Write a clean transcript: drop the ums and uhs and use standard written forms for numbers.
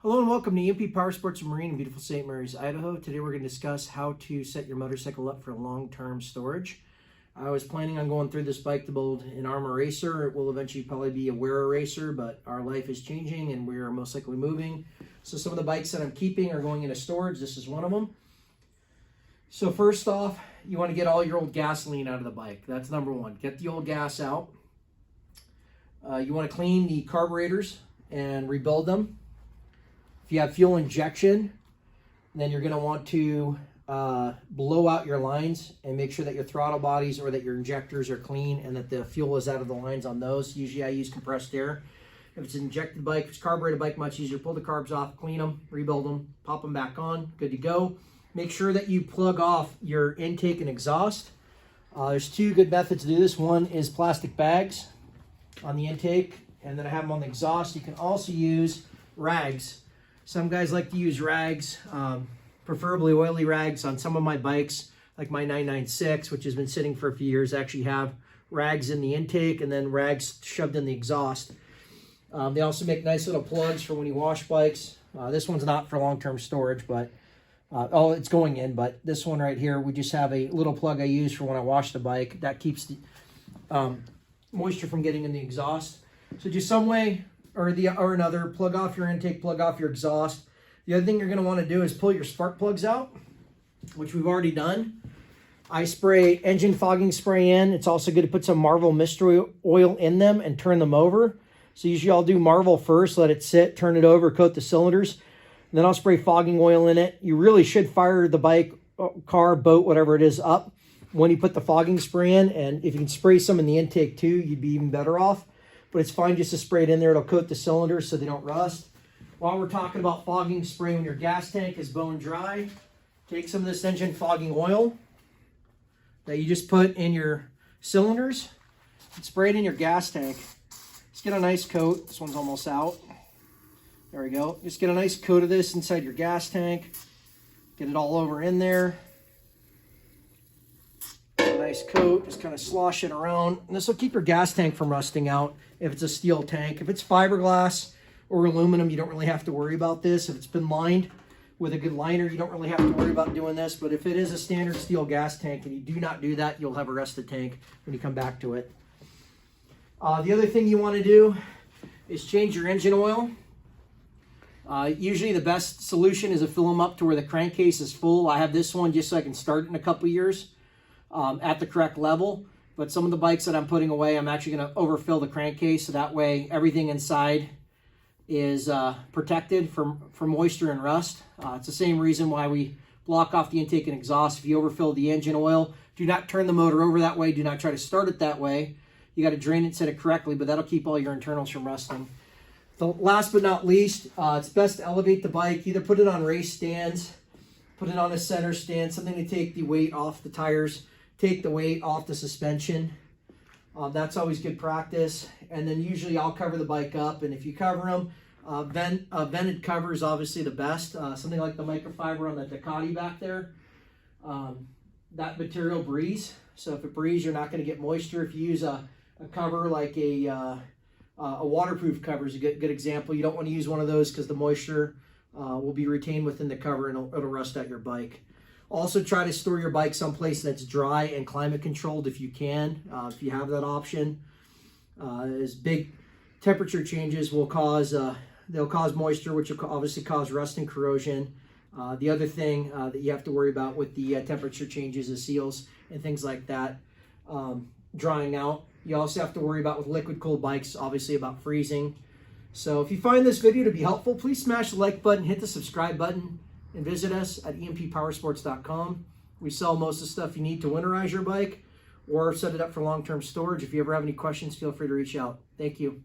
Hello and welcome to EMP Power Sports and Marine in beautiful St. Mary's, Idaho. Today we're going to discuss how to set your motorcycle up for long-term storage. I was planning on going through this bike to build an Armor Racer. It will eventually probably be a Wearer Racer, but our life is changing and we are most likely moving. So some of the bikes that I'm keeping are going into storage. This is one of them. So first off, you want to get all your old gasoline out of the bike. That's number one. Get the old gas out. You want to clean the carburetors and rebuild them. If you have fuel injection, then you're going to want to blow out your lines and make sure that your throttle bodies or that your injectors are clean and that the fuel is out of the lines on those. Usually I use compressed air. If it's an injected bike, if it's a carbureted bike, much easier. Pull the carbs off, clean them, rebuild them, pop them back on, good to go. Make sure that you plug off your intake and exhaust. There's two good methods to do this. One is plastic bags on the intake, and then I have them on the exhaust. You can also use rags. Some guys like to use rags, preferably oily rags. On some of my bikes, like my 996, which has been sitting for a few years, actually have rags in the intake and then rags shoved in the exhaust. They also make nice little plugs for when you wash bikes. This one's not for long-term storage, but it's going in. But this one right here, we just have a little plug I use for when I wash the bike. That keeps the moisture from getting in the exhaust. So just some way or another, plug off your intake, plug off your exhaust. The other thing you're going to want to do is pull your spark plugs out, which we've already done. I spray engine fogging spray in. It's also good to put some Marvel mystery oil in them and turn them over. So usually I'll do Marvel first, let it sit, turn it over, coat the cylinders, and then I'll spray fogging oil in it. You really should fire the bike, car, boat, whatever it is, up when you put the fogging spray in. And if you can spray some in the intake too, you'd be even better off. But it's fine just to spray it in there. It'll coat the cylinders so they don't rust. While we're talking about fogging spray, when your gas tank is bone dry, take some of this engine fogging oil that you just put in your cylinders and spray it in your gas tank. Just get a nice coat. This one's almost out. There we go. Just get a nice coat of this inside your gas tank. Get it all over in there. Nice coat, just kind of slosh it around. And this will keep your gas tank from rusting out if it's a steel tank. If it's fiberglass or aluminum, you don't really have to worry about this. If it's been lined with a good liner, you don't really have to worry about doing this. But if it is a standard steel gas tank and you do not do that, you'll have a rusted tank when you come back to it. The other thing you want to do is change your engine oil. Usually the best solution is to fill them up to where the crankcase is full. I have this one just so I can start it in a couple years. At the correct level, but some of the bikes that I'm putting away, I'm actually going to overfill the crankcase so that way everything inside is protected from moisture and rust. It's the same reason why we block off the intake and exhaust. If you overfill the engine oil, do not turn the motor over that way. Do not try to start it that way. You got to drain it, set it correctly, but that'll keep all your internals from rusting. The last but not least, it's best to elevate the bike. Either put it on race stands, put it on a center stand, something to take the weight off the tires, take the weight off the suspension. That's always good practice. And then usually I'll cover the bike up. And if you cover them, vented cover is obviously the best. Something like the microfiber on the Ducati back there. That material breathes. So if it breathes, you're not going to get moisture. If you use a cover like a waterproof cover is a good example. You don't want to use one of those because the moisture will be retained within the cover and it'll rust out your bike. Also, try to store your bike someplace that's dry and climate controlled if you can, if you have that option. As big temperature changes will cause, they'll cause moisture, which will obviously cause rust and corrosion. The other thing that you have to worry about with the temperature changes is seals and things like that drying out. You also have to worry about with liquid cooled bikes, obviously about freezing. So if you find this video to be helpful, please smash the like button, hit the subscribe button, and visit us at emppowersports.com. We sell most of the stuff you need to winterize your bike or set it up for long-term storage. If you ever have any questions, feel free to reach out. Thank you.